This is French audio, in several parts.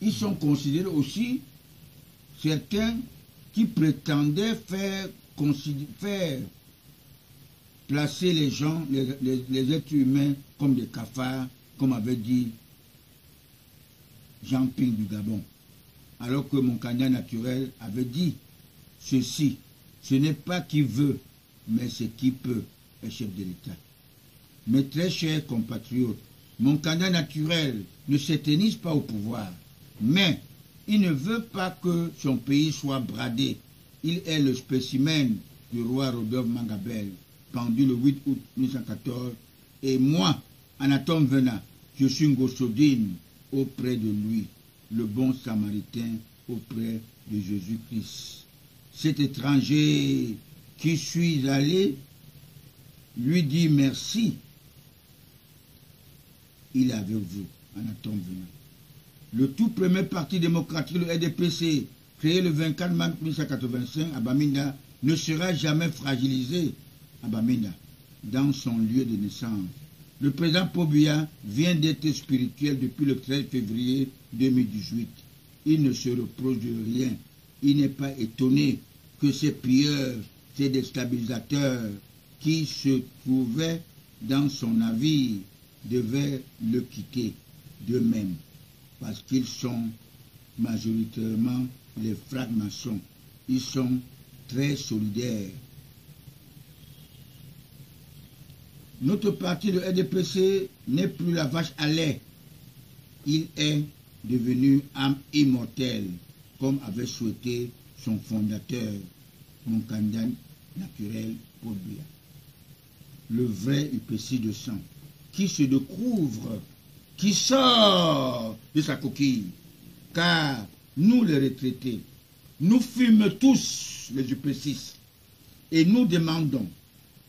Ils sont considérés aussi certains qui prétendaient faire placer les gens, les êtres humains comme des cafards, comme avait dit Jean Ping du Gabon. Alors que mon candidat naturel avait dit ceci, ce n'est pas qui veut, mais c'est qui peut, le chef de l'État. Mes très chers compatriotes, mon candidat naturel ne s'éternise pas au pouvoir, mais il ne veut pas que son pays soit bradé. Il est le spécimen du roi Rodolphe Mangabel, pendu le 8 août 1914, et moi, Anatome Vena, je suis Ngosodine auprès de lui, le bon samaritain auprès de Jésus-Christ. Cet étranger qui suis allé lui dit merci. Il est avec vous, Anatome Vena. Le tout premier parti démocratique, le RDPC, créé le 24 mars 1985 à Bamenda, ne sera jamais fragilisé à Bamenda, dans son lieu de naissance. Le président Paul Biya vient d'être spirituel depuis le 13 février 2018. Il ne se reproche de rien. Il n'est pas étonné que ces pilleurs, ces déstabilisateurs qui se trouvaient dans son navire devaient le quitter d'eux-mêmes, parce qu'ils sont majoritairement les francs-maçons. Ils sont très solidaires. Notre parti, le RDPC, n'est plus la vache à lait. Il est devenu âme immortelle, comme avait souhaité son fondateur, mon candidat naturel, Paul Biya. Le vrai UPC de sang, qui se découvre, qui sort de sa coquille. Car nous, les retraités, nous fûmes tous les UPCistes et nous demandons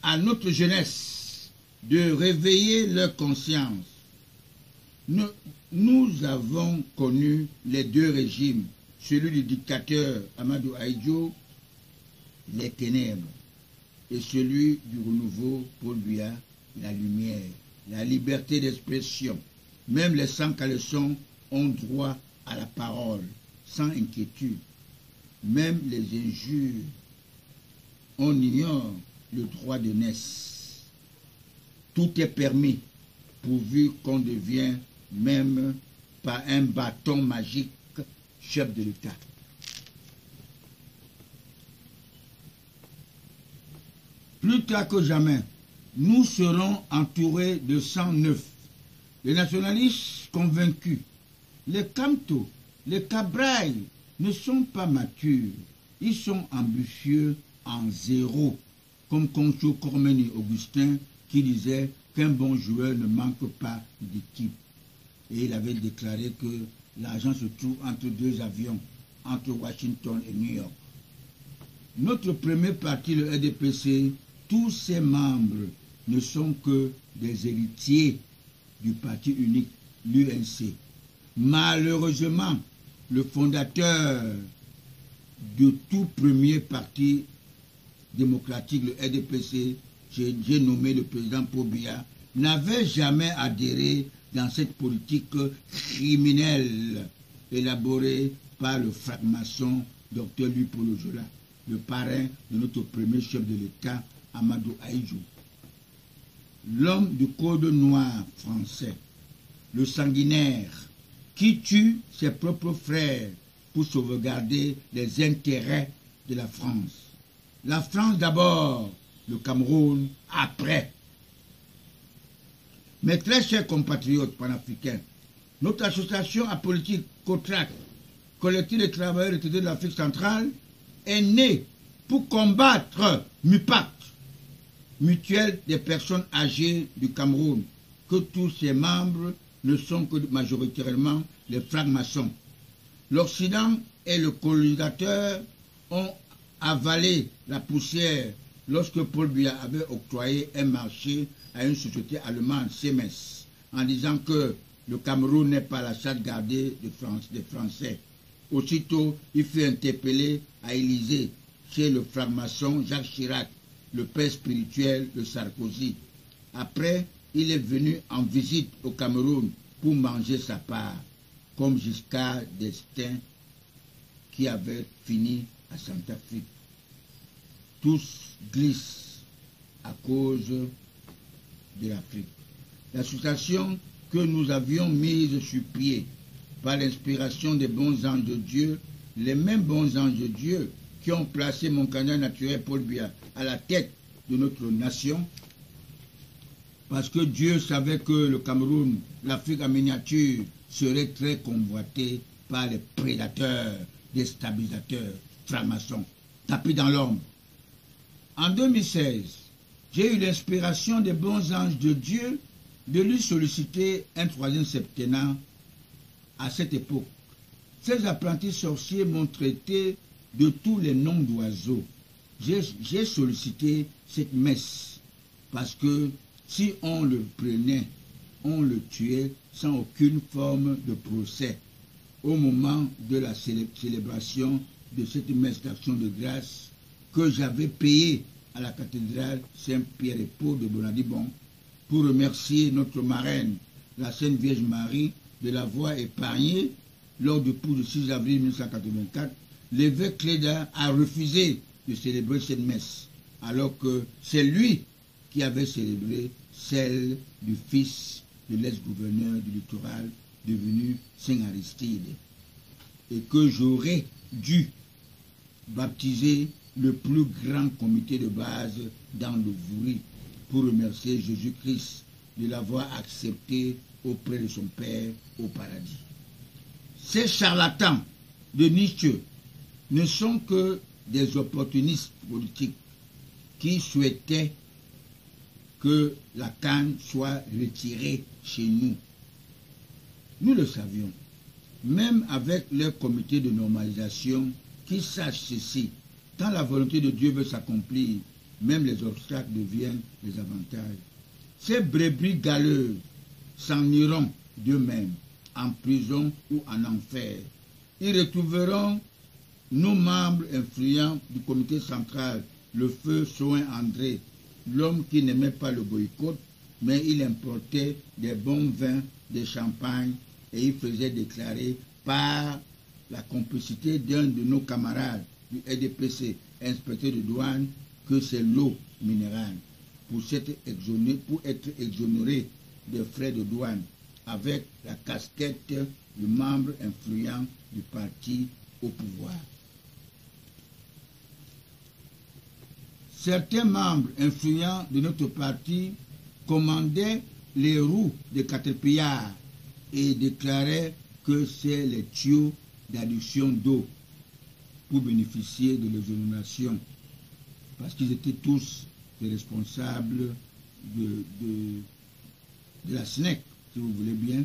à notre jeunesse de réveiller leur conscience. Nous avons connu les deux régimes, celui du dictateur Amadou Ahidjo, les ténèbres, et celui du renouveau Paul Biya, la lumière, la liberté d'expression. Même les sans-caleçons ont droit à la parole, sans inquiétude. Même les injures, on ignore le droit de naissance. Tout est permis, pourvu qu'on devienne même par un bâton magique chef de l'État. Plus tard que jamais, nous serons entourés de sang neuf. Les nationalistes convaincus, les Kamto, les Cabrailles ne sont pas matures. Ils sont ambitieux en zéro, comme Concho Cormeni Augustin qui disait qu'un bon joueur ne manque pas d'équipe. Et il avait déclaré que l'argent se trouve entre deux avions, entre Washington et New York. Notre premier parti, le RDPC, tous ses membres ne sont que des héritiers du parti unique, l'UNC. Malheureusement, le fondateur du tout premier parti démocratique, le RDPC, j'ai nommé le président Paul Biya, n'avait jamais adhéré dans cette politique criminelle élaborée par le franc-maçon Dr Louis Polo Jola, le parrain de notre premier chef de l'État, Amadou Ahidjo. L'homme du code noir français, le sanguinaire, qui tue ses propres frères pour sauvegarder les intérêts de la France. La France d'abord, le Cameroun après. Mes très chers compatriotes panafricains, notre association apolitique COTRAC, collectif des travailleurs retraités de l'Afrique centrale, est née pour combattre MUPAC, Mutuelle des personnes âgées du Cameroun, que tous ses membres ne sont que majoritairement les francs-maçons. L'Occident et le colonisateur ont avalé la poussière lorsque Paul Biya avait octroyé un marché à une société allemande, Siemens, en disant que le Cameroun n'est pas la chasse gardée des Français. Aussitôt, il fut interpellé à Élysée chez le franc-maçon Jacques Chirac, le père spirituel de Sarkozy. Après, il est venu en visite au Cameroun pour manger sa part, comme Giscard d'Estaing qui avait fini à Centrafrique. Tous glissent à cause de l'Afrique. L'association que nous avions mise sur pied par l'inspiration des bons anges de Dieu, les mêmes bons anges de Dieu qui ont placé mon candidat naturel Paul Biya à la tête de notre nation, parce que Dieu savait que le Cameroun, l'Afrique en miniature, serait très convoité par les prédateurs, déstabilisateurs, francs-maçons, tapis dans l'ombre. En 2016, j'ai eu l'inspiration des bons anges de Dieu de lui solliciter un troisième septennat à cette époque. Ces apprentis sorciers m'ont traité de tous les noms d'oiseaux. J'ai sollicité cette messe parce que si on le prenait, on le tuait sans aucune forme de procès. Au moment de la célébration de cette messe d'action de grâce que j'avais payée à la cathédrale Saint-Pierre et Paul de Bonadibon pour remercier notre marraine, la Sainte Vierge Marie, de l'avoir épargnée lors du coup du 6 avril 1984, l'évêque Cléda a refusé de célébrer cette messe, alors que c'est lui qui avait célébré celle du fils de l'ex-gouverneur du littoral devenu Saint Aristide, et que j'aurais dû baptiser le plus grand comité de base dans le Vouri pour remercier Jésus-Christ de l'avoir accepté auprès de son Père au paradis. Ces charlatans de Nietzsche ne sont que des opportunistes politiques qui souhaitaient que la canne soit retirée chez nous. Nous le savions, même avec leur comité de normalisation, qu'ils sachent ceci, quand la volonté de Dieu veut s'accomplir, même les obstacles deviennent des avantages. Ces brebis galeuses s'en iront d'eux-mêmes, en prison ou en enfer. Ils retrouveront nos membres influents du comité central, le feu Soin André, l'homme qui n'aimait pas le boycott, mais il importait des bons vins, des champagnes, et il faisait déclarer par la complicité d'un de nos camarades du RDPC, inspecteur de douane, que c'est l'eau minérale pour être exonéré des frais de douane avec la casquette du membre influent du parti au pouvoir. Certains membres influents de notre parti commandaient les roues de Caterpillar et déclaraient que c'est les tuyaux d'adduction d'eau pour bénéficier de l'exonération, parce qu'ils étaient tous les responsables de la SNEC, si vous voulez bien.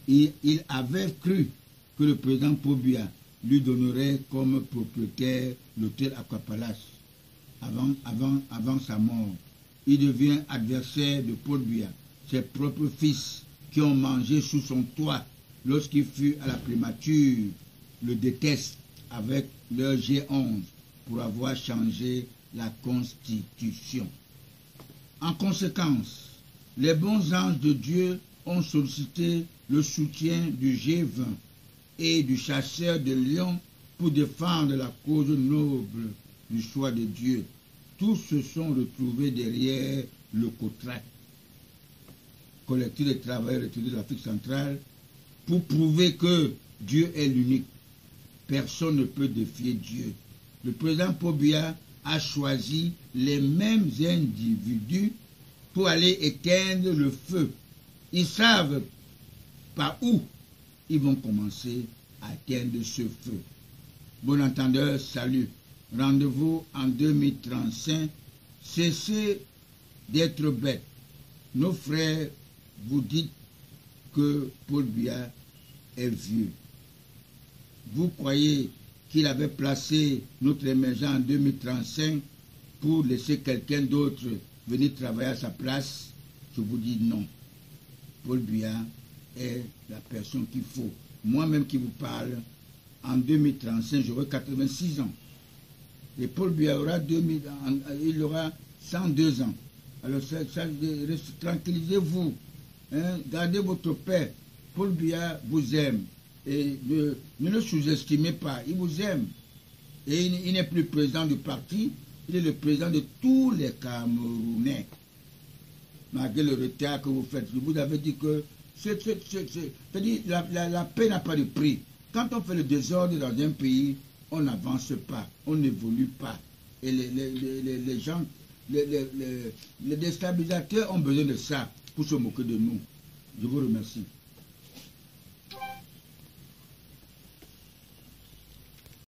Et il avait cru que le président Paul Biya lui donnerait comme propriétaire l'hôtel Aquapalace avant sa mort. Il devient adversaire de Paul Biya, ses propres fils qui ont mangé sous son toit lorsqu'il fut à la primature le détestent avec leur G11 pour avoir changé la Constitution. En conséquence, les bons anges de Dieu ont sollicité le soutien du G20 et du chasseur de lions pour défendre la cause noble du choix de Dieu. Tous se sont retrouvés derrière le COTRAC, collectif des travailleurs retraités de l'Afrique centrale, pour prouver que Dieu est l'unique. Personne ne peut défier Dieu. Le président Paul Biya a choisi les mêmes individus pour aller éteindre le feu. Ils savent par où ils vont commencer à éteindre ce feu. Bon entendeur, salut. Rendez-vous en 2035. Cessez d'être bêtes. Nos frères vous disent que Paul Biya est vieux. Vous croyez qu'il avait placé notre émergent en 2035 pour laisser quelqu'un d'autre venir travailler à sa place? Je vous dis non. Paul Biya est la personne qu'il faut. Moi-même qui vous parle, en 2035, j'aurai 86 ans. Et Paul Biya aura 102 ans. Alors, tranquillisez-vous. Hein, gardez votre paix. Paul Biya vous aime. Et ne le sous-estimez pas, il vous aime. Et il n'est plus président du parti, il est le président de tous les Camerounais. Malgré le retard que vous faites, je vous avais dit que c'est-à-dire la paix n'a pas de prix. Quand on fait le désordre dans un pays, on n'avance pas, on n'évolue pas. Et les gens, les déstabilisateurs ont besoin de ça pour se moquer de nous. Je vous remercie.